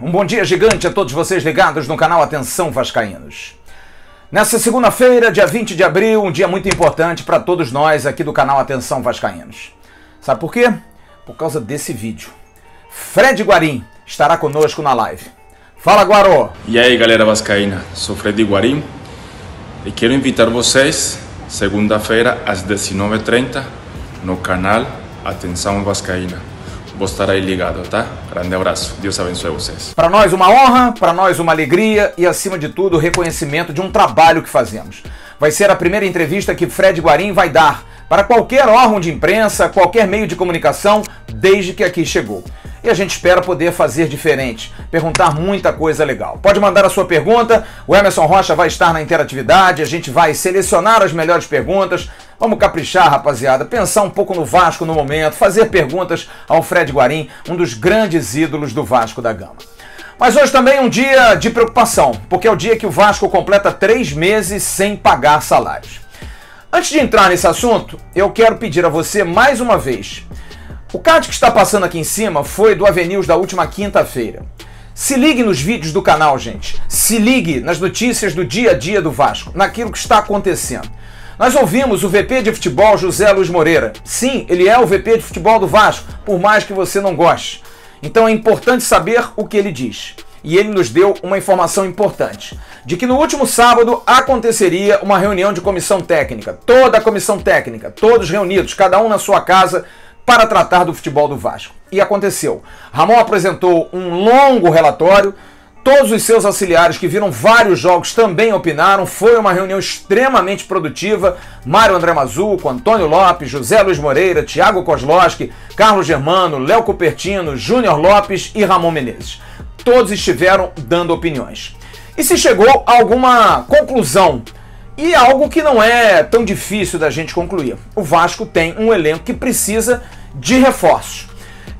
Um bom dia gigante a todos vocês ligados no canal Atenção Vascaínos. Nessa segunda-feira, dia 20 de abril, um dia muito importante para todos nós aqui do canal Atenção Vascaínos. Sabe por quê? Por causa desse vídeo. Fred Guarim estará conosco na live. Fala, Guaro! E aí, galera vascaína, sou Fred Guarim e quero invitar vocês segunda-feira às 19h30 no canal Atenção Vascaína. Vou estar aí ligado, tá? Grande abraço. Deus abençoe vocês. Para nós uma honra, para nós uma alegria e, acima de tudo, o reconhecimento de um trabalho que fazemos. Vai ser a primeira entrevista que Fred Guarim vai dar para qualquer órgão de imprensa, qualquer meio de comunicação, desde que aqui chegou. E a gente espera poder fazer diferente, perguntar muita coisa legal. Pode mandar a sua pergunta, o Emerson Rocha vai estar na interatividade, a gente vai selecionar as melhores perguntas. Vamos caprichar, rapaziada, pensar um pouco no Vasco no momento, fazer perguntas ao Fred Guarim, um dos grandes ídolos do Vasco da Gama. Mas hoje também é um dia de preocupação, porque é o dia que o Vasco completa 3 meses sem pagar salários. Antes de entrar nesse assunto, eu quero pedir a você mais uma vez. O card que está passando aqui em cima foi do Avenews da última quinta-feira. Se ligue nos vídeos do canal, gente. Se ligue nas notícias do dia a dia do Vasco, naquilo que está acontecendo. Nós ouvimos o VP de futebol José Luiz Moreira. Sim, ele é o VP de futebol do Vasco, por mais que você não goste. Então é importante saber o que ele diz. E ele nos deu uma informação importante, de que no último sábado aconteceria uma reunião de comissão técnica. Toda a comissão técnica, todos reunidos, cada um na sua casa, para tratar do futebol do Vasco. E aconteceu. Ramon apresentou um longo relatório, todos os seus auxiliares que viram vários jogos também opinaram, foi uma reunião extremamente produtiva. Mário André Mazzuco, Antônio Lopes, José Luiz Moreira, Thiago Kozlowski, Carlos Germano, Léo Cupertino, Júnior Lopes e Ramon Menezes. Todos estiveram dando opiniões. E se chegou a alguma conclusão, e algo que não é tão difícil da gente concluir. O Vasco tem um elenco que precisa de reforços.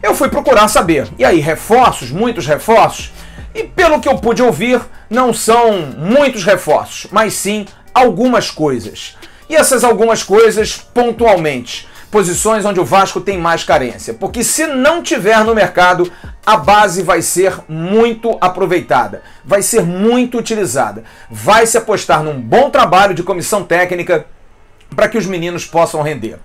Eu fui procurar saber. E aí, reforços? Muitos reforços? E pelo que eu pude ouvir, não são muitos reforços, mas sim algumas coisas. E essas algumas coisas, pontualmente, posições onde o Vasco tem mais carência. Porque se não tiver no mercado, a base vai ser muito aproveitada, vai ser muito utilizada. Vai se apostar num bom trabalho de comissão técnica para que os meninos possam render.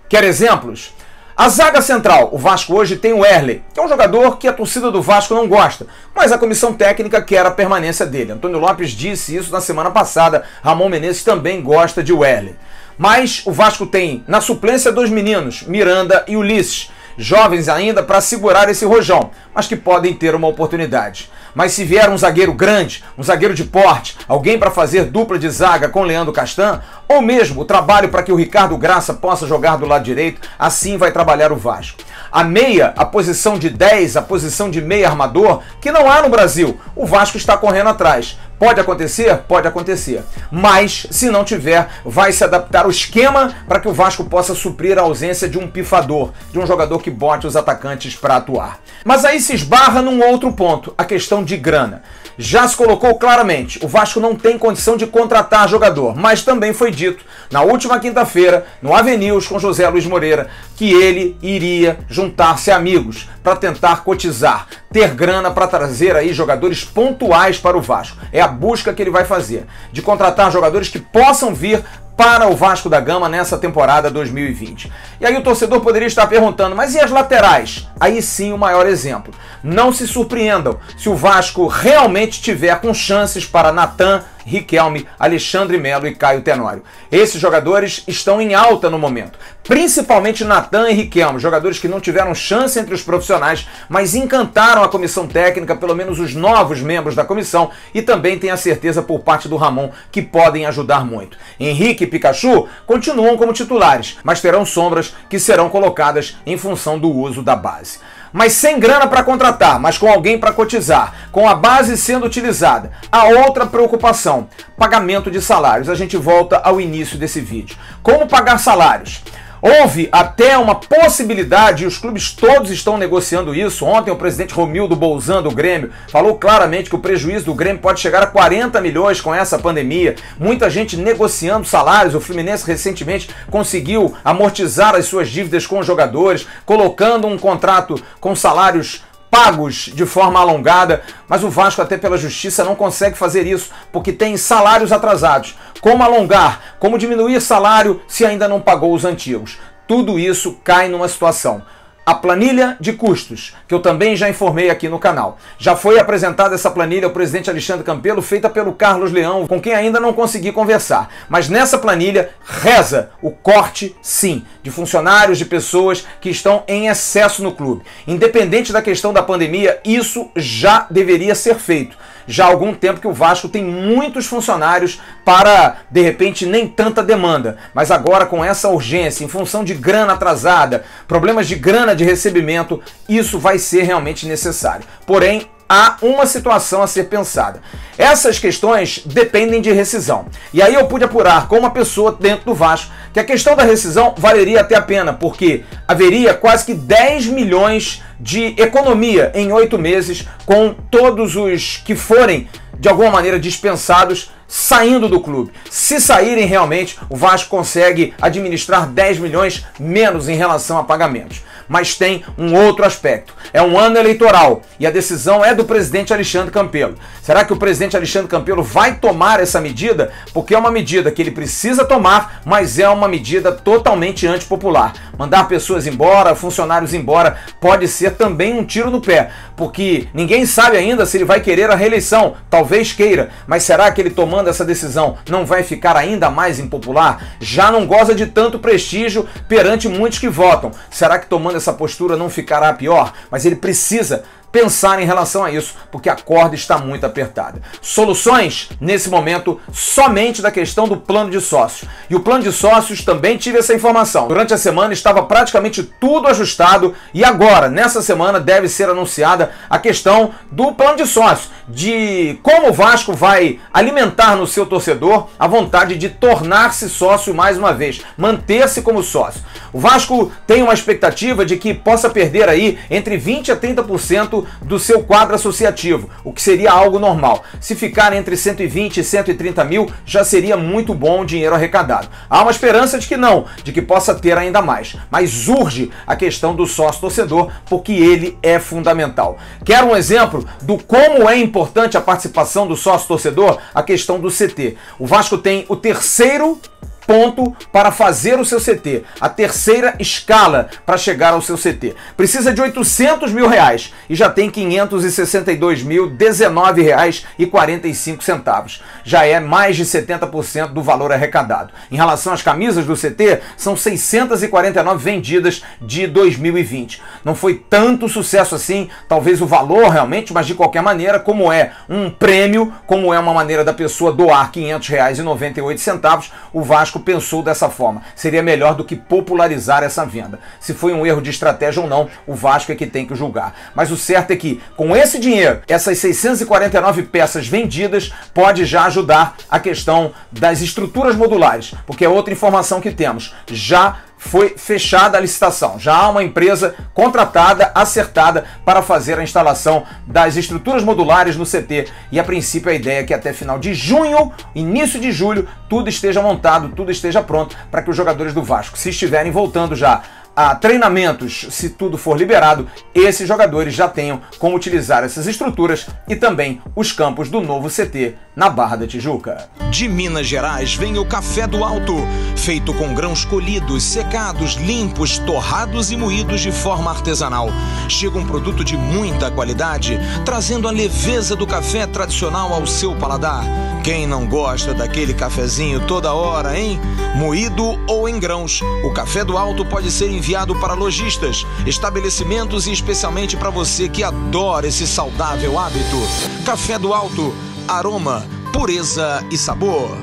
Quer exemplos? A zaga central, o Vasco hoje tem o Erley, que é um jogador que a torcida do Vasco não gosta, mas a comissão técnica quer a permanência dele. Antônio Lopes disse isso na semana passada, Ramon Menezes também gosta de Erley. Mas o Vasco tem na suplência 2 meninos, Miranda e Ulisses, jovens ainda para segurar esse rojão, mas que podem ter uma oportunidade. Mas se vier um zagueiro grande, um zagueiro de porte, alguém para fazer dupla de zaga com Leandro Castan, ou mesmo o trabalho para que o Ricardo Graça possa jogar do lado direito, assim vai trabalhar o Vasco. A meia, a posição de 10, a posição de meia armador, que não há no Brasil, o Vasco está correndo atrás. Pode acontecer? Pode acontecer. Mas, se não tiver, vai se adaptar o esquema para que o Vasco possa suprir a ausência de um pifador, de um jogador que bote os atacantes para atuar. Mas aí se esbarra num outro ponto, a questão de grana. Já se colocou claramente, o Vasco não tem condição de contratar jogador, mas também foi dito na última quinta-feira, no Avenews com José Luiz Moreira, que ele iria juntar-se a amigos para tentar cotizar, ter grana para trazer aí jogadores pontuais para o Vasco. É a busca que ele vai fazer, de contratar jogadores que possam vir para o Vasco da Gama nessa temporada 2020. E aí o torcedor poderia estar perguntando, mas e as laterais? Aí sim o maior exemplo. Não se surpreendam se o Vasco realmente tiver com chances para Natan, Riquelme, Alexandre Melo e Caio Tenório. Esses jogadores estão em alta no momento, principalmente Natan e Riquelme, jogadores que não tiveram chance entre os profissionais, mas encantaram a comissão técnica, pelo menos os novos membros da comissão, e também tem a certeza por parte do Ramon que podem ajudar muito. Henrique e Pikachu continuam como titulares, mas terão sombras que serão colocadas em função do uso da base. Mas sem grana para contratar, mas com alguém para cotizar, com a base sendo utilizada. A outra preocupação, pagamento de salários. A gente volta ao início desse vídeo. Como pagar salários? Houve até uma possibilidade, e os clubes todos estão negociando isso. Ontem o presidente Romildo Bolzan do Grêmio falou claramente que o prejuízo do Grêmio pode chegar a 40 milhões com essa pandemia. Muita gente negociando salários. O Fluminense recentemente conseguiu amortizar as suas dívidas com os jogadores, colocando um contrato com salários pagos de forma alongada, mas o Vasco, até pela justiça, não consegue fazer isso, porque tem salários atrasados. Como alongar? Como diminuir salário se ainda não pagou os antigos? Tudo isso cai numa situação. A planilha de custos, que eu também já informei aqui no canal. Já foi apresentada essa planilha ao presidente Alexandre Campelo, feita pelo Carlos Leão, com quem ainda não consegui conversar. Mas nessa planilha reza o corte, sim, de funcionários, de pessoas que estão em excesso no clube. Independente da questão da pandemia, isso já deveria ser feito. Já há algum tempo que o Vasco tem muitos funcionários para, de repente, nem tanta demanda. Mas agora, com essa urgência, em função de grana atrasada, problemas de grana de recebimento, isso vai ser realmente necessário. Porém, há uma situação a ser pensada. Essas questões dependem de rescisão. E aí eu pude apurar com uma pessoa dentro do Vasco que a questão da rescisão valeria até a pena, porque haveria quase que 10 milhões de economia em 8 meses com todos os que forem, de alguma maneira, dispensados saindo do clube. Se saírem realmente, o Vasco consegue administrar 10 milhões menos em relação a pagamentos. Mas tem um outro aspecto. É um ano eleitoral e a decisão é do presidente Alexandre Campelo. Será que o presidente Alexandre Campelo vai tomar essa medida? Porque é uma medida que ele precisa tomar, mas é uma medida totalmente antipopular. Mandar pessoas embora, funcionários embora, pode ser também um tiro no pé, porque ninguém sabe ainda se ele vai querer a reeleição. Talvez queira, mas será que ele tomando essa decisão não vai ficar ainda mais impopular? Já não goza de tanto prestígio perante muitos que votam. Será que tomando essa postura não ficará pior? Mas ele precisa pensar em relação a isso, porque a corda está muito apertada. Soluções, nesse momento, somente da questão do plano de sócios. E o plano de sócios também tive essa informação. Durante a semana estava praticamente tudo ajustado e agora, nessa semana, deve ser anunciada a questão do plano de sócios, de como o Vasco vai alimentar no seu torcedor a vontade de tornar-se sócio mais uma vez, manter-se como sócio. O Vasco tem uma expectativa de que possa perder aí entre 20% a 30% do seu quadro associativo, o que seria algo normal. Se ficar entre 120 e 130 mil, já seria muito bom o dinheiro arrecadado. Há uma esperança de que não, de que possa ter ainda mais. Mas urge a questão do sócio-torcedor, porque ele é fundamental. Quer um exemplo do como é importante a participação do sócio-torcedor? A questão do CT. O Vasco tem o terceiro ponto para fazer o seu CT, a terceira escala para chegar ao seu CT. Precisa de 800 mil reais e já tem 562.019 reais e 45 centavos. Já é mais de 70% do valor arrecadado. Em relação às camisas do CT, são 649 vendidas de 2020. Não foi tanto sucesso assim, talvez o valor realmente, mas de qualquer maneira, como é um prêmio, como é uma maneira da pessoa doar 500 reais e 98 centavos, o Vasco pensou dessa forma. Seria melhor do que popularizar essa venda. Se foi um erro de estratégia ou não, o Vasco é que tem que julgar. Mas o certo é que, com esse dinheiro, essas 649 peças vendidas, pode já ajudar a questão das estruturas modulares, porque é outra informação que temos. Já foi fechada a licitação. Já há uma empresa contratada, acertada para fazer a instalação das estruturas modulares no CT. E a princípio a ideia é que até final de junho, início de julho, tudo esteja montado, tudo esteja pronto para que os jogadores do Vasco, se estiverem voltando já a treinamentos, se tudo for liberado, esses jogadores já tenham como utilizar essas estruturas e também os campos do novo CT na Barra da Tijuca. De Minas Gerais vem o Café do Alto, feito com grãos colhidos, secados, limpos, torrados e moídos de forma artesanal. Chega um produto de muita qualidade, trazendo a leveza do café tradicional ao seu paladar. Quem não gosta daquele cafezinho toda hora, hein? Moído ou em grãos, o Café do Alto pode ser enviado para lojistas, estabelecimentos e especialmente para você que adora esse saudável hábito. Café do Alto, aroma, pureza e sabor.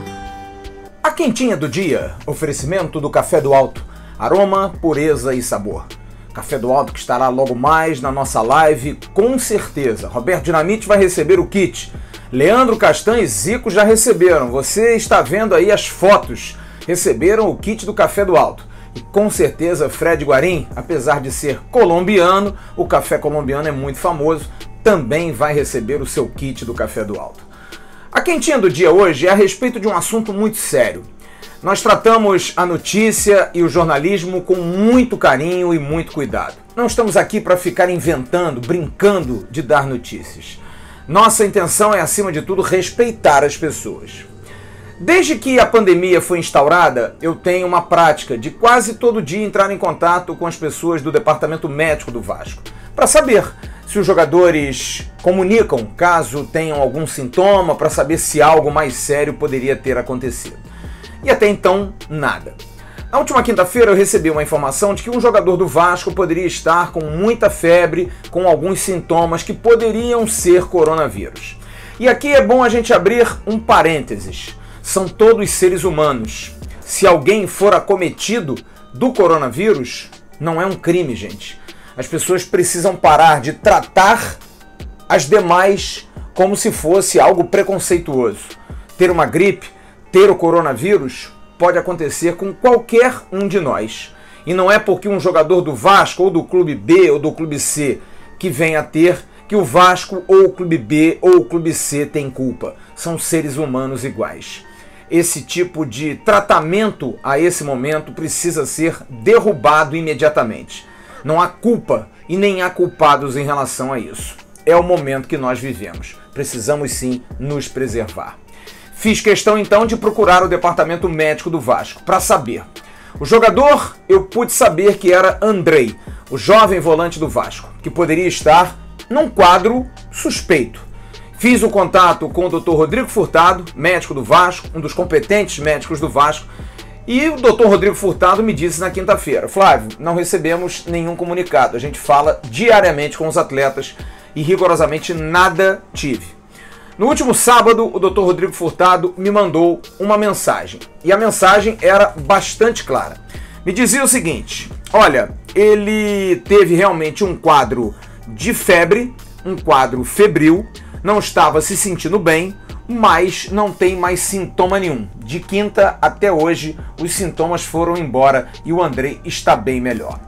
A quentinha do dia, oferecimento do Café do Alto, aroma, pureza e sabor. Café do Alto que estará logo mais na nossa live, com certeza. Roberto Dinamite vai receber o kit. Leandro Castan e Zico já receberam. Você está vendo aí as fotos. Receberam o kit do Café do Alto. E com certeza Fred Guarim, apesar de ser colombiano, o café colombiano é muito famoso, também vai receber o seu kit do Café do Alto. A quentinha do dia hoje é a respeito de um assunto muito sério. Nós tratamos a notícia e o jornalismo com muito carinho e muito cuidado. Não estamos aqui para ficar inventando, brincando de dar notícias. Nossa intenção é, acima de tudo, respeitar as pessoas. Desde que a pandemia foi instaurada, eu tenho uma prática de quase todo dia entrar em contato com as pessoas do departamento médico do Vasco, para saber se os jogadores comunicam caso tenham algum sintoma, para saber se algo mais sério poderia ter acontecido. E até então, nada. Na última quinta-feira eu recebi uma informação de que um jogador do Vasco poderia estar com muita febre, com alguns sintomas que poderiam ser coronavírus. E aqui é bom a gente abrir um parênteses. São todos seres humanos. Se alguém for acometido do coronavírus, não é um crime, gente. As pessoas precisam parar de tratar as demais como se fosse algo preconceituoso. Ter uma gripe, ter o coronavírus, pode acontecer com qualquer um de nós. E não é porque um jogador do Vasco, ou do Clube B, ou do Clube C, que venha a ter, que o Vasco, ou o Clube B, ou o Clube C tem culpa. São seres humanos iguais. Esse tipo de tratamento, a esse momento, precisa ser derrubado imediatamente. Não há culpa e nem há culpados em relação a isso. É o momento que nós vivemos. Precisamos sim nos preservar. Fiz questão então de procurar o departamento médico do Vasco para saber. O jogador, eu pude saber que era Andrei, o jovem volante do Vasco, que poderia estar num quadro suspeito. Fiz o contato com o Dr. Rodrigo Furtado, médico do Vasco, um dos competentes médicos do Vasco, e o Dr. Rodrigo Furtado me disse na quinta-feira: Flávio, não recebemos nenhum comunicado, a gente fala diariamente com os atletas e rigorosamente nada tive. No último sábado, o Dr. Rodrigo Furtado me mandou uma mensagem, e a mensagem era bastante clara. Me dizia o seguinte: olha, ele teve realmente um quadro de febre, um quadro febril, não estava se sentindo bem, mas não tem mais sintoma nenhum. De quinta até hoje, os sintomas foram embora e o Andrei está bem melhor.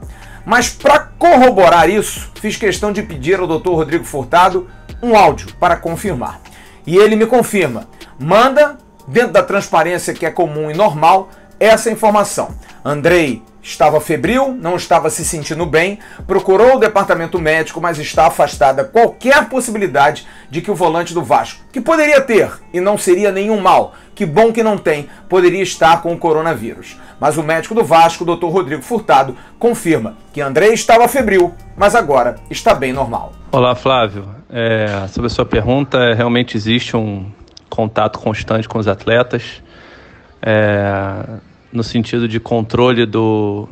Mas para corroborar isso, fiz questão de pedir ao Dr. Rodrigo Furtado um áudio para confirmar. E ele me confirma, manda, dentro da transparência que é comum e normal, essa informação. Andrei estava febril, não estava se sentindo bem, procurou o departamento médico, mas está afastada qualquer possibilidade de que o volante do Vasco, que poderia ter e não seria nenhum mal, que bom que não tem, poderia estar com o coronavírus. Mas o médico do Vasco, o Dr. Rodrigo Furtado, confirma que Andrei estava febril, mas agora está bem normal. Olá, Flávio. Sobre a sua pergunta, realmente existe um contato constante com os atletas, no sentido de controle do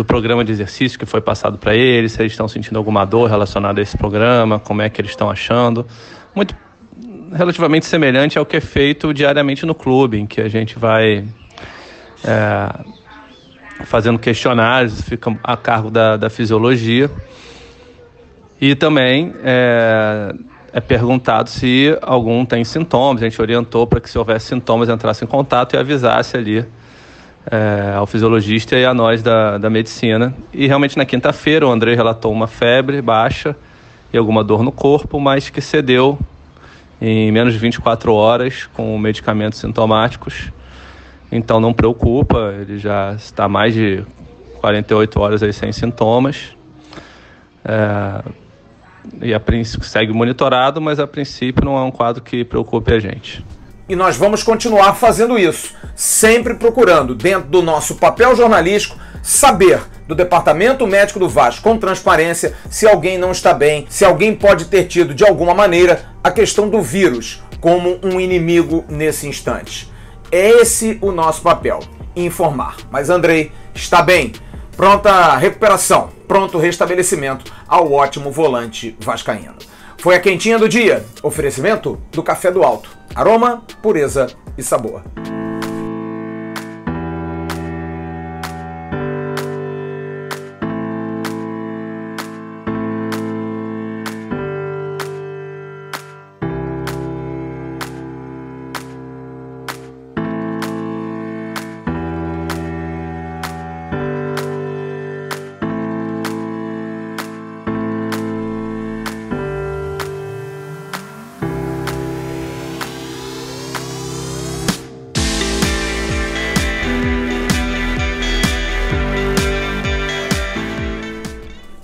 programa de exercício que foi passado para eles, se eles estão sentindo alguma dor relacionada a esse programa, como é que eles estão achando. Muito relativamente semelhante ao que é feito diariamente no clube, em que a gente vai fazendo questionários, fica a cargo da fisiologia. E também é perguntado se algum tem sintomas. A gente orientou para que, se houvesse sintomas, entrasse em contato e avisasse ali ao fisiologista e a nós da medicina. E realmente na quinta-feira o Andrei relatou uma febre baixa e alguma dor no corpo, mas que cedeu em menos de 24 horas com medicamentos sintomáticos. Então não preocupa, ele já está mais de 48 horas aí sem sintomas. E a princípio segue monitorado, mas a princípio não é um quadro que preocupe a gente. E nós vamos continuar fazendo isso, sempre procurando, dentro do nosso papel jornalístico, saber do departamento médico do Vasco com transparência se alguém não está bem, se alguém pode ter tido de alguma maneira a questão do vírus como um inimigo nesse instante. É esse o nosso papel, informar. Mas Andrei está bem, pronta recuperação, pronto restabelecimento ao ótimo volante vascaíno. Foi a quentinha do dia, oferecimento do Café do Alto. Aroma, pureza e sabor.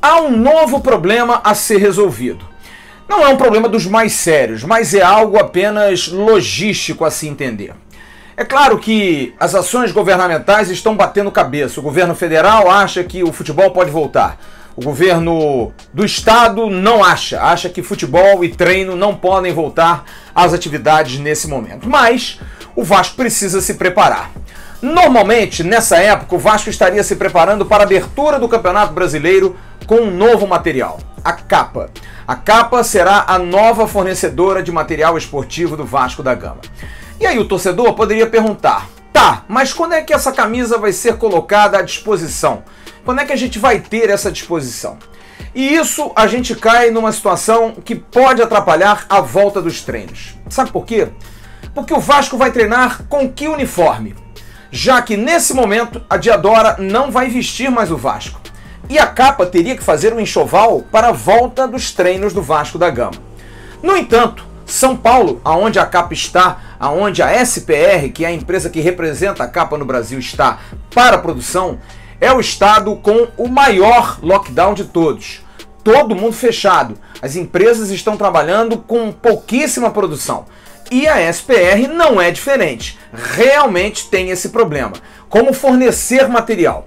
há um novo problema a ser resolvido. Não é um problema dos mais sérios, mas é algo apenas logístico a se entender. É claro que as ações governamentais estão batendo cabeça. O governo federal acha que o futebol pode voltar. O governo do estado não acha que futebol e treino não podem voltar às atividades nesse momento. Mas o Vasco precisa se preparar. Normalmente, nessa época, o Vasco estaria se preparando para a abertura do Campeonato Brasileiro com um novo material, a Capa. A Capa será a nova fornecedora de material esportivo do Vasco da Gama. E aí o torcedor poderia perguntar, tá, mas quando é que essa camisa vai ser colocada à disposição? Quando é que a gente vai ter essa disposição? E isso a gente cai numa situação que pode atrapalhar a volta dos treinos. Sabe por quê? Porque o Vasco vai treinar com que uniforme? Já que nesse momento a Diadora não vai vestir mais o Vasco. E a Capa teria que fazer um enxoval para a volta dos treinos do Vasco da Gama. No entanto, São Paulo, aonde a Capa está, aonde a SPR, que é a empresa que representa a Capa no Brasil, está para a produção, é o estado com o maior lockdown de todos. Todo mundo fechado. As empresas estão trabalhando com pouquíssima produção. E a SPR não é diferente. Realmente tem esse problema. Como fornecer material?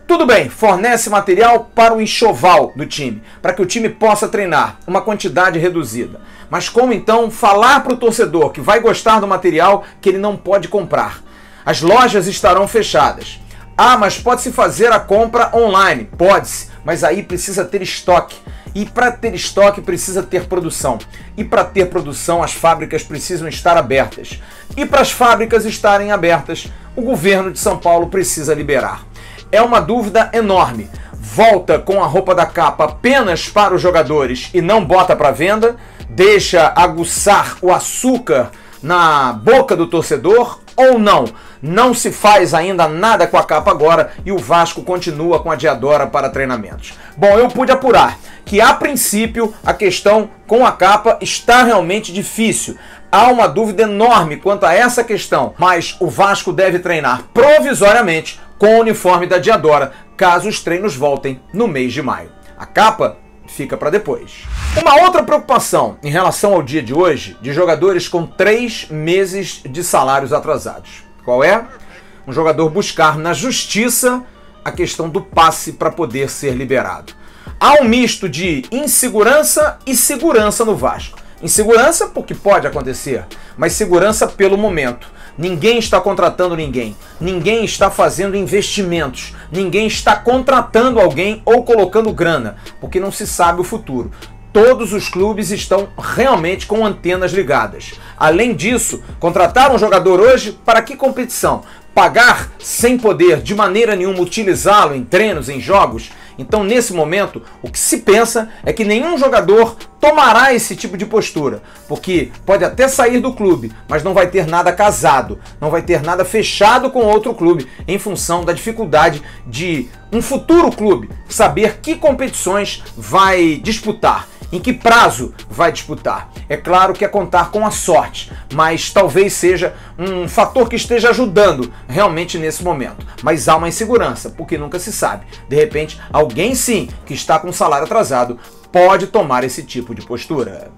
Tudo bem, fornece material para o enxoval do time, para que o time possa treinar uma quantidade reduzida. Mas como então falar para o torcedor que vai gostar do material que ele não pode comprar? As lojas estarão fechadas. Ah, mas pode-se fazer a compra online? Pode-se, mas aí precisa ter estoque. E para ter estoque precisa ter produção. E para ter produção as fábricas precisam estar abertas. E para as fábricas estarem abertas, o governo de São Paulo precisa liberar. É uma dúvida enorme. Volta com a roupa da Capa apenas para os jogadores e não bota para venda? Deixa aguçar o açúcar na boca do torcedor ou não? Não se faz ainda nada com a Capa agora e o Vasco continua com a Diadora para treinamentos. Bom, eu pude apurar que a princípio a questão com a Capa está realmente difícil. Há uma dúvida enorme quanto a essa questão, mas o Vasco deve treinar provisoriamente com o uniforme da Diadora, caso os treinos voltem no mês de maio. A Capa fica para depois. Uma outra preocupação em relação ao dia de hoje, de jogadores com 3 meses de salários atrasados. Qual é? Um jogador buscar na justiça a questão do passe para poder ser liberado. Há um misto de insegurança e segurança no Vasco. Insegurança porque pode acontecer, mas segurança pelo momento. Ninguém está contratando ninguém, ninguém está fazendo investimentos, ninguém está contratando alguém ou colocando grana, porque não se sabe o futuro. Todos os clubes estão realmente com antenas ligadas. Além disso, contratar um jogador hoje para que competição? Pagar sem poder de maneira nenhuma utilizá-lo em treinos, em jogos? Então, nesse momento, o que se pensa é que nenhum jogador tomará esse tipo de postura, porque pode até sair do clube, mas não vai ter nada casado, não vai ter nada fechado com outro clube, em função da dificuldade de um futuro clube saber que competições vai disputar, em que prazo vai disputar. É claro que é contar com a sorte, mas talvez seja um fator que esteja ajudando realmente nesse momento. Mas há uma insegurança, porque nunca se sabe. De repente, alguém sim, que está com salário atrasado, pode tomar esse tipo de postura.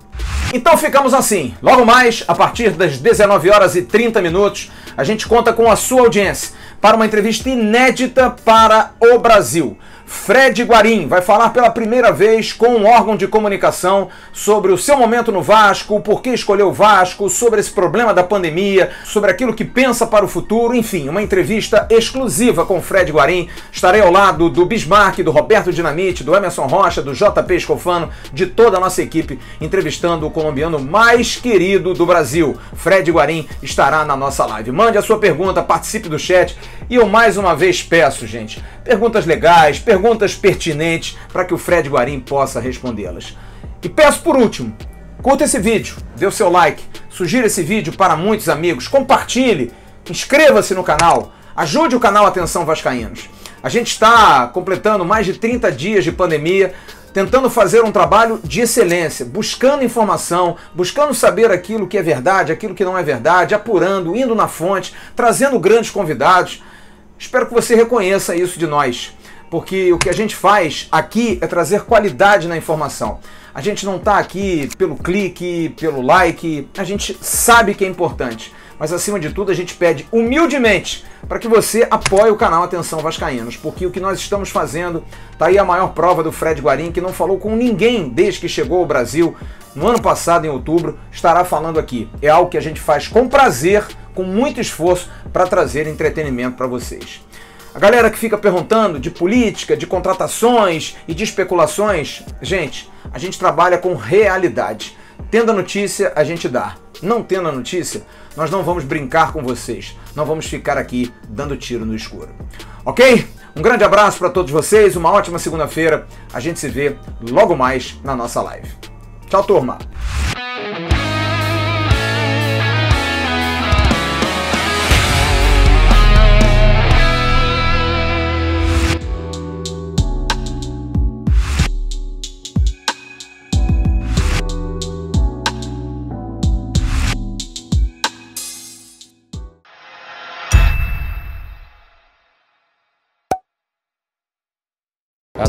Então ficamos assim. Logo mais, a partir das 19h30, a gente conta com a sua audiência para uma entrevista inédita para o Brasil. Fred Guarim vai falar pela primeira vez com um órgão de comunicação sobre o seu momento no Vasco, o porquê escolheu o Vasco, sobre esse problema da pandemia, sobre aquilo que pensa para o futuro, enfim, uma entrevista exclusiva com Fred Guarim. Estarei ao lado do Bismarck, do Roberto Dinamite, do Emerson Rocha, do JP Escofano, de toda a nossa equipe, entrevistando o colombiano mais querido do Brasil. Fred Guarim estará na nossa live. Mande a sua pergunta, participe do chat e eu mais uma vez peço, gente, perguntas legais, perguntas pertinentes para que o Fred Guarim possa respondê-las. E peço por último, curta esse vídeo, dê o seu like, sugira esse vídeo para muitos amigos, compartilhe, inscreva-se no canal, ajude o canal Atenção Vascaínos. A gente está completando mais de 30 dias de pandemia, tentando fazer um trabalho de excelência, buscando informação, buscando saber aquilo que é verdade, aquilo que não é verdade, apurando, indo na fonte, trazendo grandes convidados. Espero que você reconheça isso de nós. porque o que a gente faz aqui é trazer qualidade na informação. A gente não está aqui pelo clique, pelo like, a gente sabe que é importante, mas acima de tudo a gente pede humildemente para que você apoie o canal Atenção Vascaínos, porque o que nós estamos fazendo, tá aí a maior prova do Fred Guarim, que não falou com ninguém desde que chegou ao Brasil no ano passado, em outubro, estará falando aqui. É algo que a gente faz com prazer, com muito esforço para trazer entretenimento para vocês. A galera que fica perguntando de política, de contratações e de especulações, gente, a gente trabalha com realidade. Tendo a notícia, a gente dá. Não tendo a notícia, nós não vamos brincar com vocês. Não vamos ficar aqui dando tiro no escuro. Ok? Um grande abraço para todos vocês, uma ótima segunda-feira. A gente se vê logo mais na nossa live. Tchau, turma!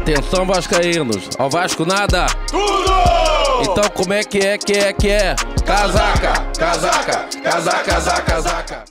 Atenção, vascaínos, ao Vasco nada! Tudo! Então como é que é? Casaca, casaca, casaca, casaca, casaca.